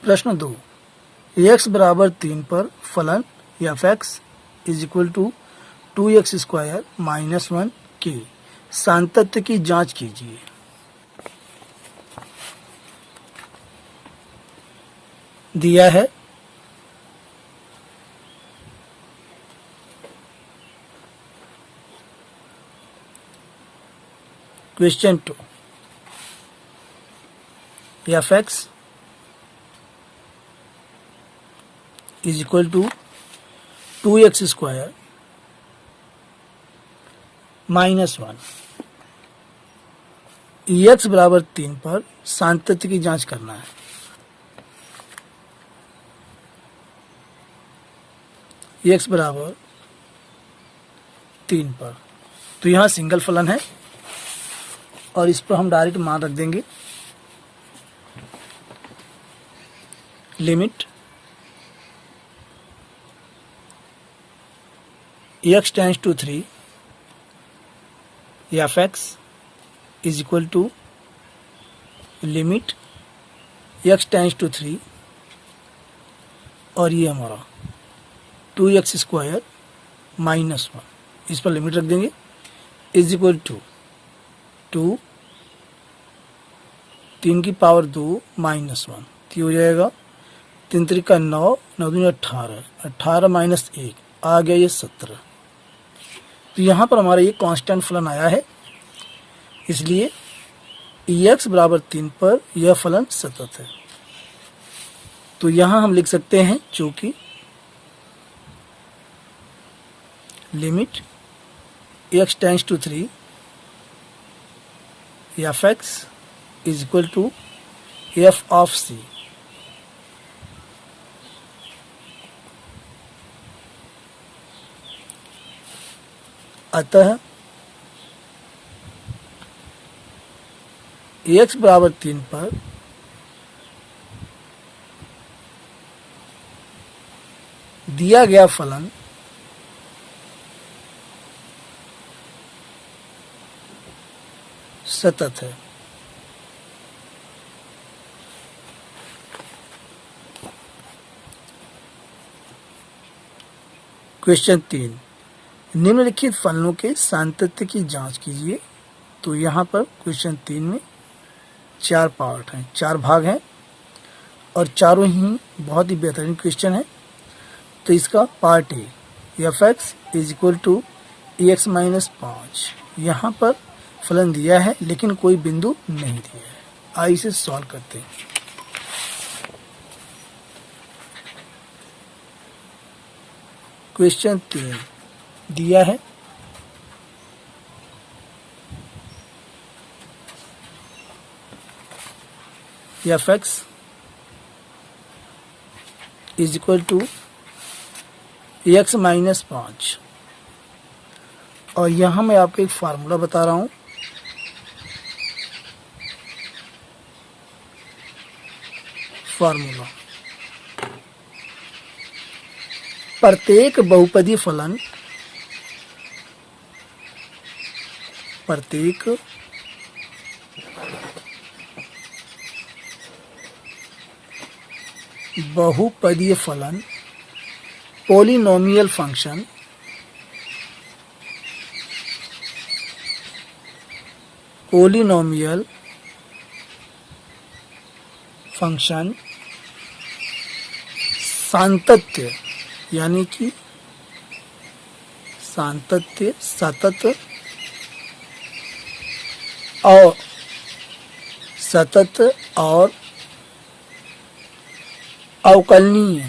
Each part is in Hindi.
प्रश्न 2, x बराबर 3 पर फलन f x is equal to 2x² minus 1 के सातत्य की जांच कीजिए। दिया है question 2, f x is equal to 2x² minus 1। x बराबर 3 पर सातत्य की जांच करना है। x बराबर 3 पर, तो यहाँ सिंगल फलन है और इस पर हम डायरेक्ट मान रख देंगे। Limit x tends to 3 F x is equal to limit x tends to 3 और ये हमारा 2x² माइनस 1, इस पर लिमिट रख देंगे, इज इक्वल टू 2 3 की पावर 2 माइनस 1, तो हो जाएगा 3 त्रिका 9, 9 दूनी 18, 18 माइनस 1 आ गया ये 17। तो यहाँ पर हमारा ये कांस्टेंट फलन आया है, इसलिए x बराबर 3 पर यह फलन सतत है। तो यहाँ हम लिख सकते हैं चूंकि limit x tends to 3 F x is equal to F of C. अतः x बराबर 3 पर दिया गया फलन सतत है। क्वेश्चन 3, निम्नलिखित फलनों के सातत्य की जांच कीजिए। तो यहाँ पर क्वेश्चन 3 में 4 पार्ट हैं, 4 भाग हैं और चारों ही बहुत ही बेहतरीन क्वेश्चन है। तो इसका part a, f x is equal to x minus 5, यहाँ पर फलन दिया है लेकिन कोई बिंदु नहीं दिया है। आइए इसे सॉल्व करते हैं। क्वेश्चन 3 दिया है f x is equal to x minus 5 और यहाँ मैं आपको एक फार्मूला बता रहा हूँ। फार्मूला, प्रत्येक बहुपदी फलन बहुपदीय फलन पॉलिनोमियल फंक्शन सातत्य यानी कि सातत्य सतत और अवकलनीय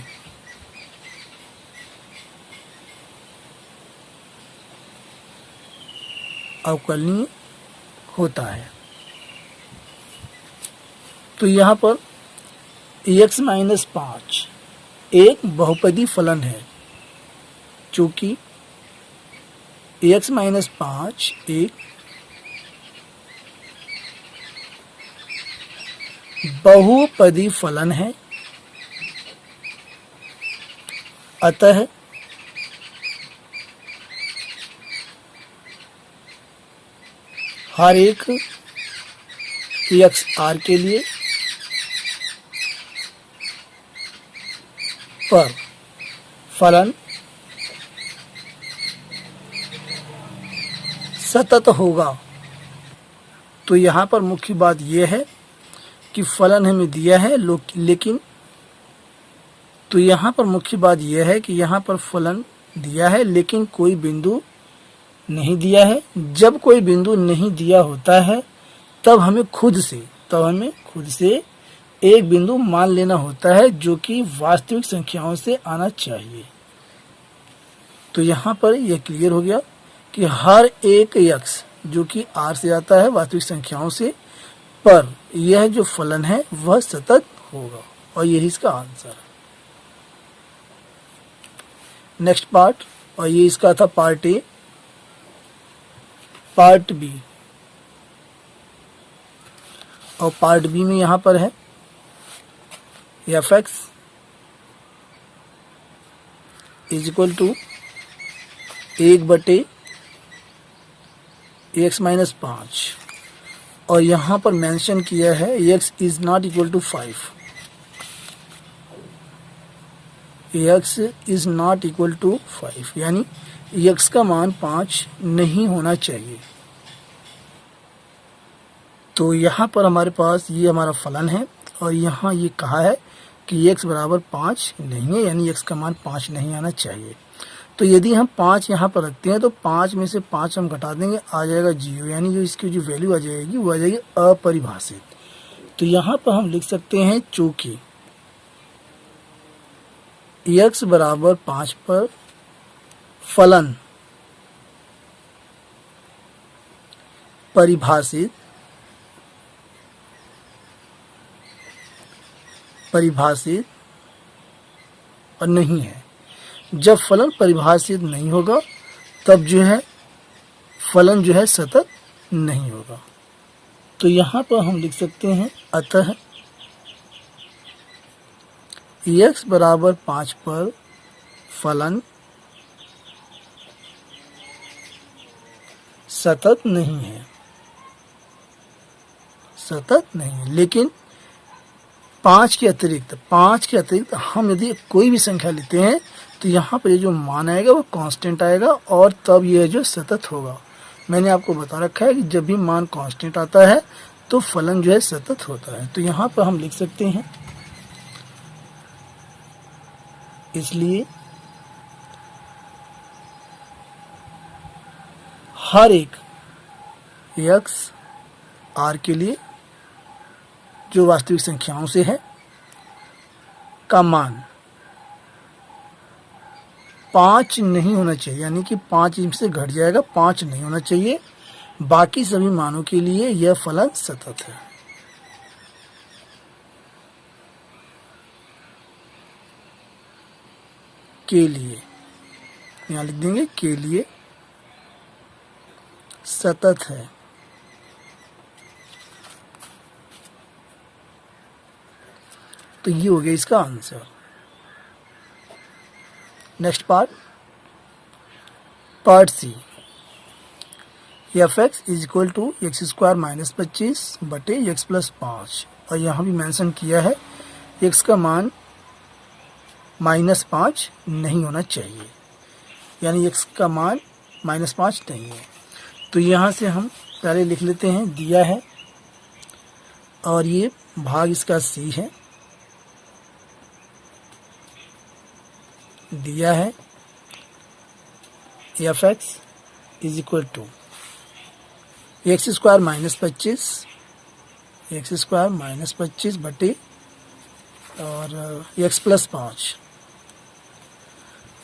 होता है। तो यहाँ पर x माइनस 5 एक बहुपदी फलन है, चूंकि x माइनस 5 एक बहुपदी फलन है, अतः हर एक एक्स आर के लिए पर फलन सतत होगा। तो यहाँ पर मुख्य बात यह है कि फलन हमें दिया है लेकिन तो यहाँ पर मुख्य बात यह है कि यहाँ पर फलन दिया है लेकिन कोई बिंदु नहीं दिया है। जब कोई बिंदु नहीं दिया होता है तब हमें खुद से एक बिंदु मान लेना होता है जो कि वास्तविक संख्याओं से आना चाहिए। तो यहाँ पर यह क्लियर हो गया कि हर एक x जो कि r से आता है वास्तविक संख्याओं से, पर यह जो फलन है वह सतत होगा और यही इसका आंसर है। नेक्स्ट पार्ट, और ये इसका था पार्ट ए। पार्ट बी, और पार्ट बी में यहां पर है f x is equal to 1/x-5, और यहां पर मेंशन किया है x is not equal to 5। x is not equal to 5 यानी x का मान 5 नहीं होना चाहिए। तो यहाँ पर हमारे पास ये हमारा फलन है और यहाँ ये कहा है कि x बराबर 5 नहीं है, यानी x का मान 5 नहीं आना चाहिए। तो यदि हम 5 यहाँ पर रखते हैं तो 5 में से 5 हम घटा देंगे, आ जाएगा 0, यानी जो इसकी जो वैल्यू आ जाएगी वो आ जाएगी अपरिभाषित। तो यहाँ पर हम लिख सकते हैं चूंकि x बराबर 5 पर फलन परिभाषित और नहीं है। जब फलन परिभाषित नहीं होगा तब जो है फलन जो है सतत नहीं होगा। तो यहाँ पर हम लिख सकते हैं अतः x बराबर 5 पर फलन सतत नहीं है, लेकिन 5 के अतिरिक्त हम यदि कोई भी संख्या लेते हैं तो यहाँ पर ये जो मान आएगा वो कांस्टेंट आएगा और तब यह जो सतत होगा। मैंने आपको बता रखा है कि जब भी मान कांस्टेंट आता है तो फलन जो है सतत होता है। तो यहाँ पर हम लिख सकते हैं इसलिए हर एक x r के लिए जो वास्तविक संख्याओं से है का मान 5 नहीं होना चाहिए, यानी कि 5 से घट जाएगा, 5 नहीं होना चाहिए। बाकी सभी मानों के लिए यह फलन सतत है। के लिए यहाँ लिख देंगे के लिए सतत है। तो ये हो गया इसका आंसर। Next part c, f x is equal to x² - 25/x+5, और यहाँ भी मेंशन किया है x का मान -5 नहीं होना चाहिए, यानी x का मान -5 नहीं है। तो यहाँ से हम पहले लिख लेते हैं, दिया है और ये भाग इसका c है, दिया है f x is equal to x² - 25 बटे और x+5,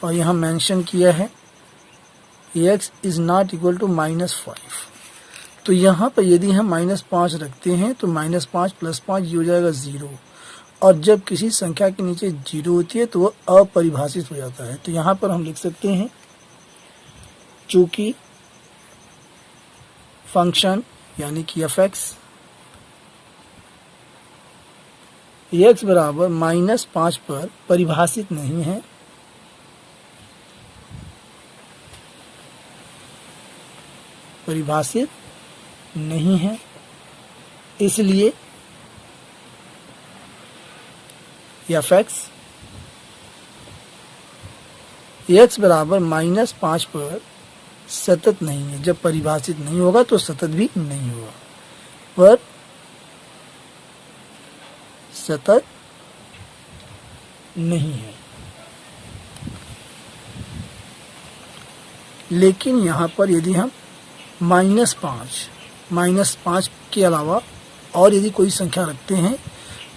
और यहाँ मेंशन किया है x is not equal to -5। तो यहाँ पर यदि हम -5 रखते हैं तो -5 + 5 ये हो जाएगा 0, और जब किसी संख्या के नीचे 0 होती है तो वह अपरिभाषित हो जाता है। तो यहाँ पर हम लिख सकते हैं चूंकि फंक्शन यानी कि एफ एक्स x बराबर -5 पर परिभाषित नहीं है, इसलिए एफ एक्स x बराबर -5 पर सतत नहीं है। जब परिभाषित नहीं होगा तो सतत भी नहीं होगा, पर सतत नहीं है। लेकिन यहाँ पर यदि हम -5 के अलावा और यदि कोई संख्या रखते हैं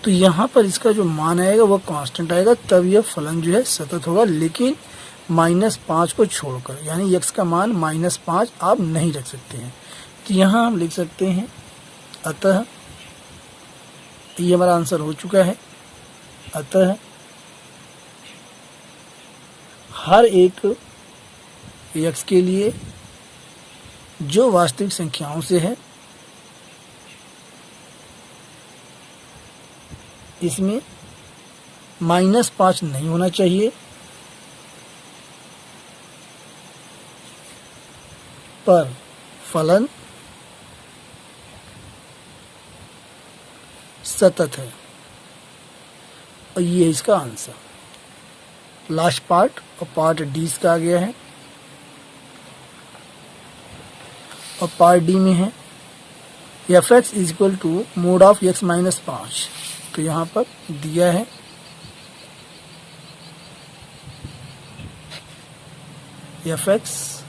तो यहाँ पर इसका जो मान आएगा वह कांस्टेंट आएगा, तब यह फलन जो है सतत होगा। लेकिन -5 को छोड़कर, यानी x का मान -5 आप नहीं रख सकते हैं। तो यहाँ हम लिख सकते हैं, अतः ये हमारा आंसर हो चुका है। अतः हर एक x के लिए जो वास्तविक संख्याओं से है, इसमें -5 नहीं होना चाहिए, पर फलन सतत है। और ये है इसका आंसर। लास्ट पार्ट और पार्ट डी इसका आ गया है। और पार्ट डी में है f(x) = mod ऑफ x - 5। तो यहाँ पर दिया है f(x)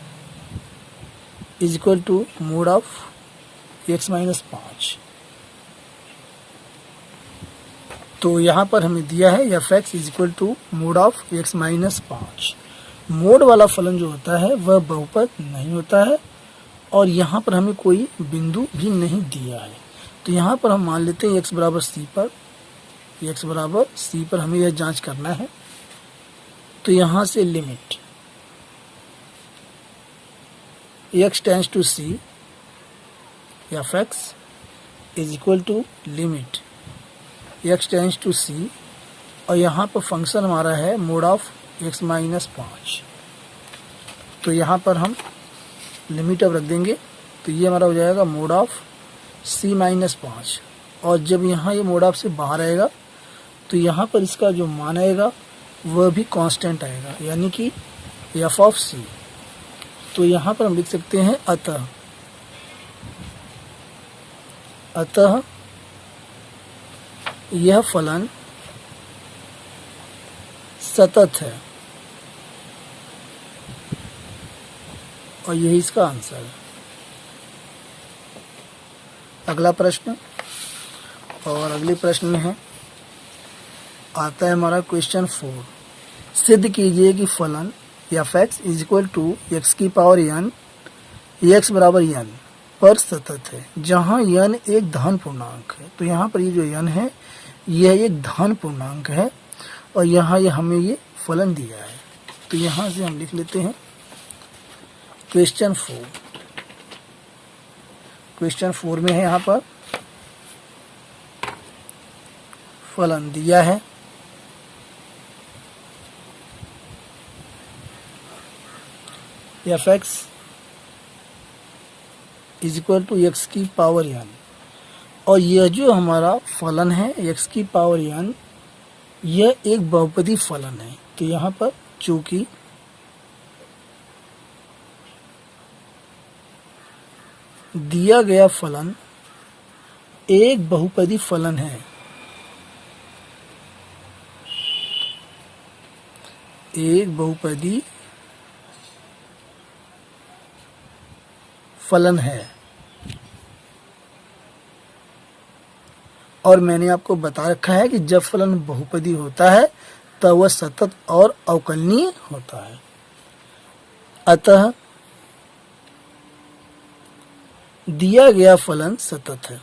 = mod ऑफ x - 5। तो यहाँ पर हमें दिया है f(x) = mod of x - 5। Mode वाला फलन जो होता है वह बहुपद नहीं होता है, और यहाँ पर हमें कोई बिंदु भी नहीं दिया है। तो यहाँ पर हम मान लेते हैं x बराबर c पर हमें यह जांच करना है। तो यहाँ से limit x tends to c f(x) = limit x tends to c, और यहाँ पर फंक्शन हमारा है mod ऑफ x - 5। तो यहाँ पर हम लिमिट अब रख देंगे। तो ये हमारा हो जाएगा mod ऑफ c - 5। और जब यहाँ ये mod ऑफ से बाहर आएगा तो यहाँ पर इसका जो मान आएगा वह भी कांस्टेंट आएगा, यानी कि f ऑफ c। तो यहाँ पर हम लिख सकते हैं अतः यह फलन सतत है, और यही इसका आंसर है। अगला प्रश्न, और अगले प्रश्न में है आता है हमारा क्वेश्चन 4। सिद्ध कीजिए कि फलन f(x) = x⁴n x बराबर n पर सतत है, जहाँ n एक धन पूर्णांक है। तो यहाँ पर ये जो n है यह एक धन पूर्णांक है, और यहाँ ये हमें ये फलन दिया है। तो यहाँ से हम लिख लेते हैं क्वेश्चन 4। क्वेश्चन 4 में है यहाँ पर फलन दिया है f(x) = x⁴n, और यह जो हमारा फलन है x⁴n यह एक बहुपदी फलन है। तो यहाँ पर चूंकि दिया गया फलन एक बहुपदी फलन है, एक बहुपदी फलन है, और मैंने आपको बता रखा है कि जब फलन बहुपदी होता है तब वह सतत और अवकलनीय होता है। अतः दिया गया फलन सतत है।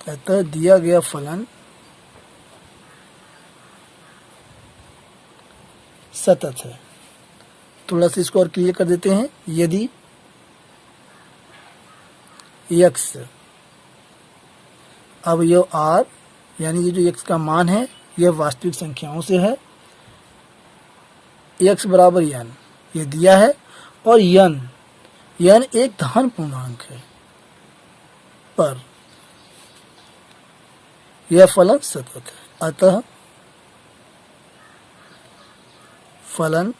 अतः दिया गया फलन सतत है। थोड़ा सा इसको और क्लियर कर देते हैं। यदि x, अब यह r यानी ये जो x का मान है यह वास्तविक संख्याओं से है, x बराबर n ये दिया है, और n एक धन पूर्णांक है, पर यह फलन सतत है। अतः फलन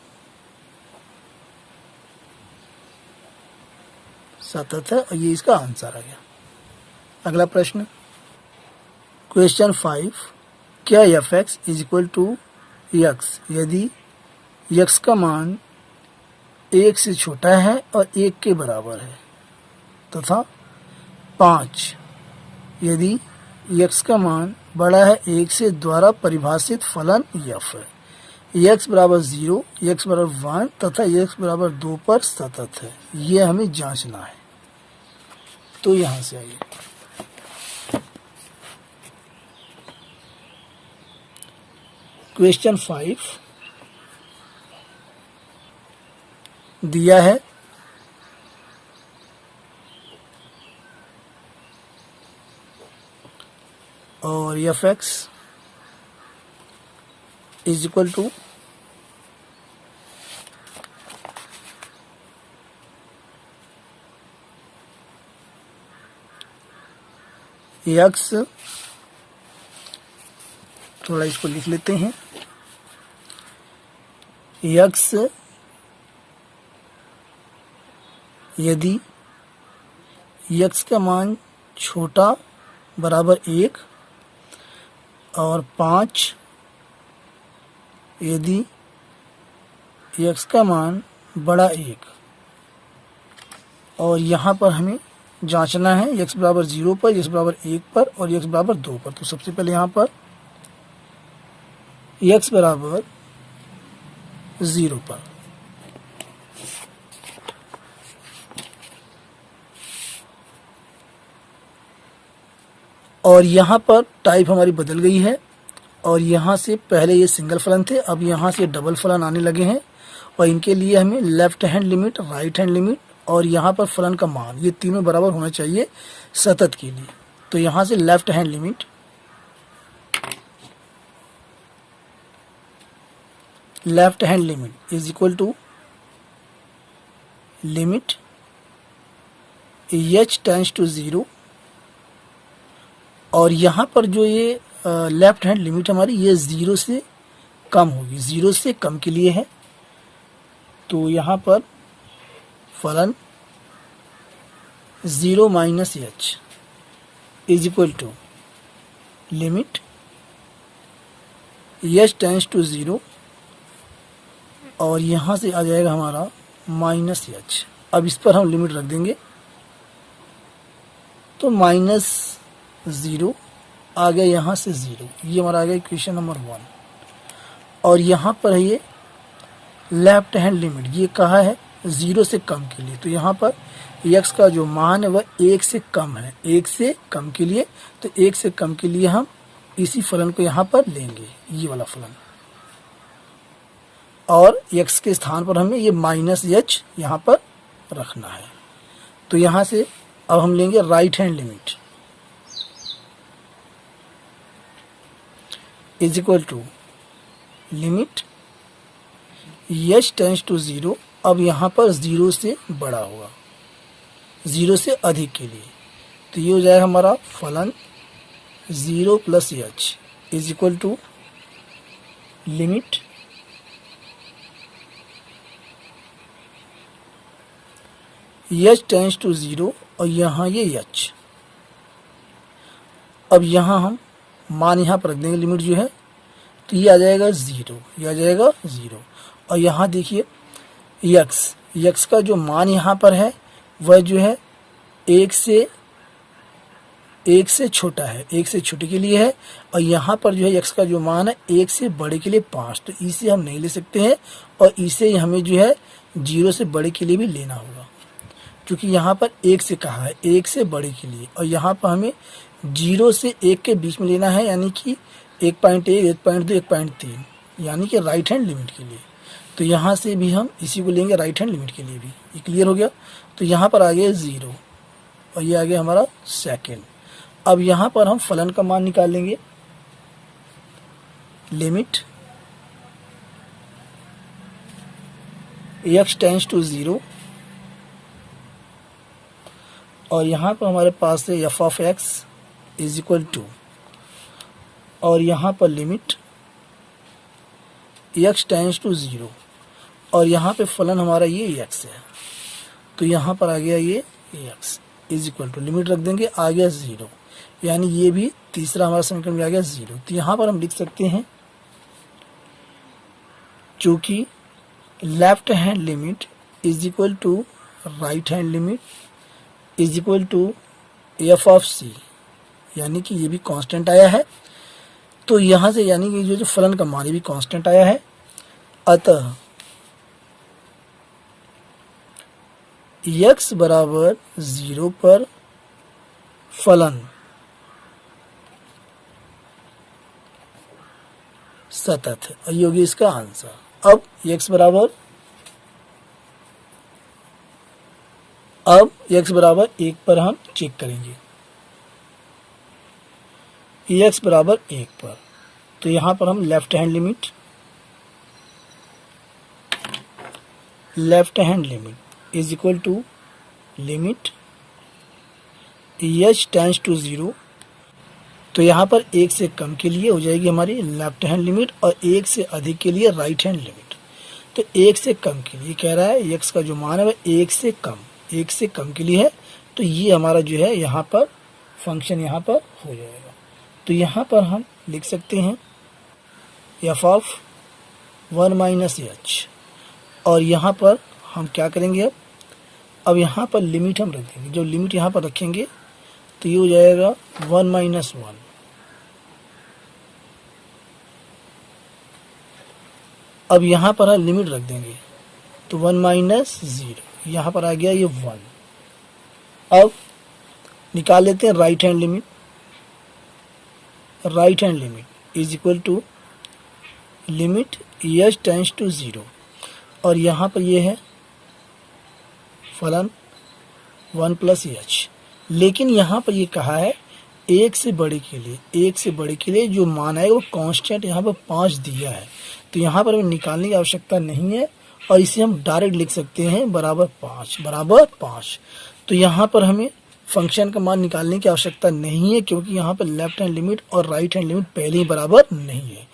सतत है, और ये इसका आंसर आ गया। अगला प्रश्न, क्वेश्चन 5, क्या f x is equal to x यदि एक्स का मान 1 से छोटा है और 1 के बराबर है, तथा 5 यदि एक्स का मान बड़ा है 1 से द्वारा परिभाषित फलन एफ है। एक्स बराबर 0, एक्स बराबर 1 तथा एक्स बराबर 2 पर सतत है। ये हमें जांचना है। तो यहां से आइए, क्वेश्चन 5 दिया है और f x is equal to x, थोड़ा इसको लिख लेते हैं, एक्स यदि एक्स का मान छोटा बराबर 1 और 5 यदि एक्स का मान बड़ा 1, और यहाँ पर हमें जांचना है एक्स बराबर 0 पर, एक्स बराबर 1 पर और एक्स बराबर 2 पर। तो सबसे पहले यहाँ पर एक्स बराबर 0 पर, और यहाँ पर टाइप हमारी बदल गई है, और यहाँ से पहले ये सिंगल फलन थे, अब यहाँ से डबल फलन आने लगे हैं, और इनके लिए हमें left hand limit, right hand limit और यहाँ पर फलन का मान, ये तीनों बराबर होना चाहिए सतत के लिए। तो यहाँ से left hand limit is equal to limit h tends to 0, और यहाँ पर जो ये लेफ्ट हैंड लिमिट हमारी ये 0 से कम होगी, 0 से कम के लिए है। तो यहाँ पर फलन 0 minus h is equal to limit h tends to 0, और यहाँ से आ जाएगा हमारा माइनस एच। अब इस पर हम लिमिट रख देंगे, तो -0 आ गया, यहाँ से 0, ये हमारा आ गया इक्वेशन नंबर 1। और यहाँ पर है ये लेफ्ट हैंड लिमिट, ये कहा है 0 से कम के लिए, तो यहाँ पर x का जो मान है वह 1 से कम है, 1 से कम के लिए, तो 1 से कम के लिए हम इसी फलन को यहाँ पर लेंगे, ये वाला फलन, और x के स्थान पर हमें ये -h यहाँ पर रखना है। तो यहाँ से अब हम लेंगे right hand limit is equal to limit h tends to 0, अब यहाँ पर 0 से बड़ा होगा, 0 से अधिक के लिए, तो ये हो जाएगा हमारा फलन 0 plus h is equal to limit h tends to 0, और यहाँ ये h। अब यहाँ हम मान यहाँ पर रख देंगे लिमिट जो है, तो ये आ जाएगा 0, ये आ जाएगा 0, और यहाँ देखिए x का जो मान यहाँ पर है वह जो है 1 से छोटा है, 1 से छोटे के लिए है, और यहाँ पर जो है x का जो मान है 1 से बड़े के लिए 5, तो इसे हम नहीं ले सकते हैं, और इसे हमें जो है 0 से बड़े के लिए भी लेना होगा, क्योंकि यहाँ पर 1 से कहा है, 1 से बड़े के लिए, और यहाँ पर हमें 0 से 1 के बीच में लेना है, यानी कि 1.1, 1.2, 1.3, यानी कि राइट हैंड लिमिट के लिए। तो यहाँ से भी हम इसी को लेंगे राइट हैंड लिमिट के लिए भी। ये क्लियर हो गया। तो यहाँ पर आ गया 0 और ये आ गया हमारा सेकेंड। अब यहाँ पर हम फलन का मान निकालेंगे, लिमिट x टेंड्स टू 0 और यहाँ पर हमारे पास है f of x is equal to, और यहाँ पर लिमिट x टेंड्स टू 0 और यहाँ पे फलन हमारा ये x है, तो यहाँ पर आ गया ये x is equal to limit रख देंगे, आ गया 0, यानी ये भी तीसरा हमारा समीकरण में आ गया 0। तो यहाँ पर हम लिख सकते हैं चूंकि left hand limit is equal to right hand limit is equal to F of C, यानी कि ये भी कांस्टेंट आया है, तो यहाँ से यानी कि जो फलन का मान भी कांस्टेंट आया है, अतः x बराबर 0 पर फलन सतत है, और ये होगी इसका आंसर। अब x बराबर 1 पर हम चेक करेंगे, x बराबर 1 पर, तो यहाँ पर हम left hand limit is equal to limit h tends to 0, तो यहाँ पर 1 से कम के लिए हो जाएगी हमारी लेफ्ट हैंड लिमिट और 1 से अधिक के लिए राइट हैंड लिमिट। तो 1 से कम के लिए कह रहा है x का जो मान है वह 1 से कम के लिए है, तो ये हमारा जो है यहाँ पर फंक्शन यहाँ पर हो जाएगा। तो यहाँ पर हम लिख सकते हैं f ऑफ 1 माइनस h, और यहाँ पर हम क्या करेंगे, अब यहाँ पर लिमिट हम रख देंगे, जो लिमिट यहाँ पर रखेंगे तो ये हो जाएगा 1 माइनस 1, अब यहाँ पर हम लिमिट रख देंगे तो 1 माइनस 0, यहाँ पर आ गया ये 1। अब निकाल लेते हैं right hand limit is equal to limit h tends to 0, और यहाँ पर ये है फलन 1 प्लस h, लेकिन यहाँ पर ये कहा है 1 से बड़े के लिए जो मान आएगा वो कांस्टेंट यहाँ पर 5 दिया है, तो यहाँ पर हमें निकालने की आवश्यकता नहीं है, और इसे हम डायरेक्ट लिख सकते हैं बराबर 5। तो यहाँ पर हमें फंक्शन का मान निकालने की आवश्यकता नहीं है, क्योंकि यहाँ पर लेफ्ट हैंड लिमिट और राइट हैंड लिमिट पहले ही बराबर नहीं है।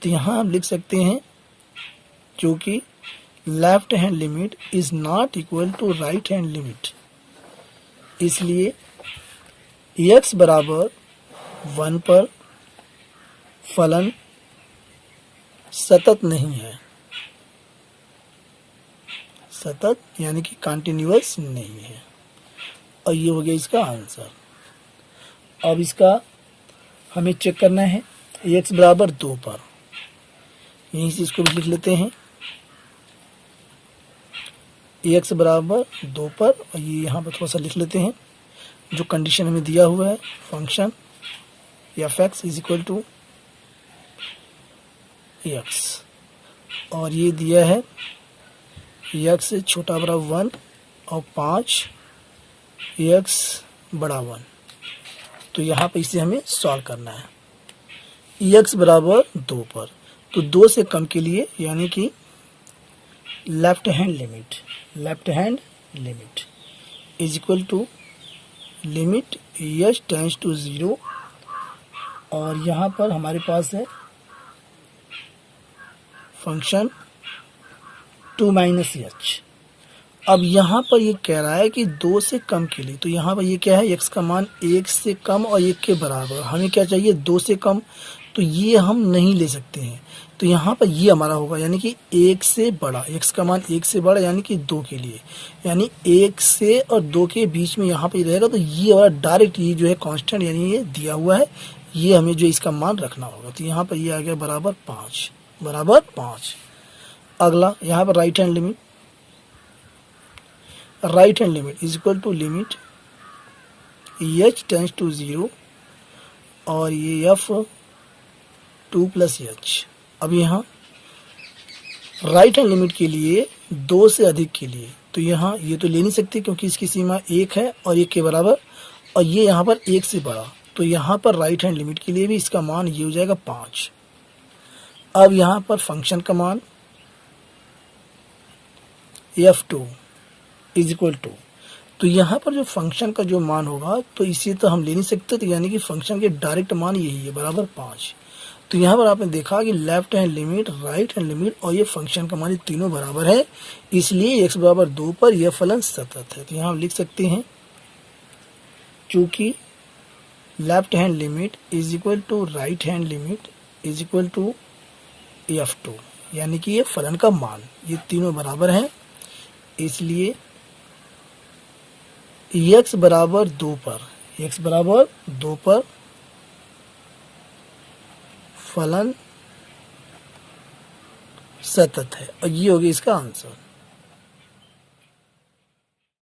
तो यहाँ हम लिख सकते हैं क्योंकि left hand limit is not equal to right hand limit, इसलिए x बराबर 1 पर फलन सतत नहीं है, सतत यानी कि कंटिन्यूअस नहीं है, और ये हो गया इसका आंसर। अब इसका हमें चेक करना है x बराबर 2 पर, यहीं से इसको भी लिख लेते हैं x बराबर 2 पर, और ये यहाँ पर थोड़ा सा लिख लेते हैं जो कंडीशन हमें दिया हुआ है, function f(x) is equal to x, और ये दिया है x से छोटा बराबर 1 और 5 x बड़ा 1, तो यहाँ पर इसे हमें सॉल्व करना है x बराबर 2 पर, तो 2 से कम के लिए यानी कि left hand limit is equal to limit h tends to 0, और यहाँ पर हमारे पास है फंक्शन 2 माइनस h। अब यहाँ पर ये कह रहा है कि 2 से कम के लिए, तो यहाँ पर ये क्या है, x का मान 1 से कम और 1 के बराबर, हमें क्या चाहिए 2 से कम, तो ये हम नहीं ले सकते हैं, तो यहाँ पर ये हमारा होगा यानी कि 1 से बड़ा, x का मान 1 से बड़ा यानी कि 2 के लिए, यानी 1 से और 2 के बीच में यहाँ पर रहेगा, तो ये हमारा डायरेक्ट ये जो है कांस्टेंट यानी ये दिया हुआ है, ये हमें जो इसका मान रखना होगा। तो यहाँ पर ये आ गया बराबर 5। अगला यहाँ पर right hand limit is equal to limit h tends to 0, और ये f 2 प्लस h। अब यहाँ राइट हैंड लिमिट के लिए 2 से अधिक के लिए, तो यहाँ ये तो ले नहीं सकते क्योंकि इसकी सीमा 1 है और 1 के बराबर, और ये यहाँ पर 1 से बड़ा, तो यहाँ पर राइट हैंड लिमिट के लिए भी इसका मान ये हो जाएगा 5। अब यहाँ पर फंक्शन का मान f2 इज इक्वल टू, तो यहाँ पर जो फंक्शन का जो मान होगा तो इसे तो हम ले नहीं सकते, तो यानी कि फंक्शन के डायरेक्ट मान यही है बराबर 5। तो यहाँ पर आपने देखा कि left hand limit, right hand limit और ये फंक्शन का मान तीनों बराबर है, इसलिए x बराबर 2 पर यह फलन सतत है। तो यहाँ हम लिख सकते हैं चूंकि left hand limit is equal to right hand limit is equal to f2, यानी कि ये फलन का मान ये तीनों बराबर हैं, इसलिए x बराबर 2 पर फलन सतत है और ये होगी इसका आंसर।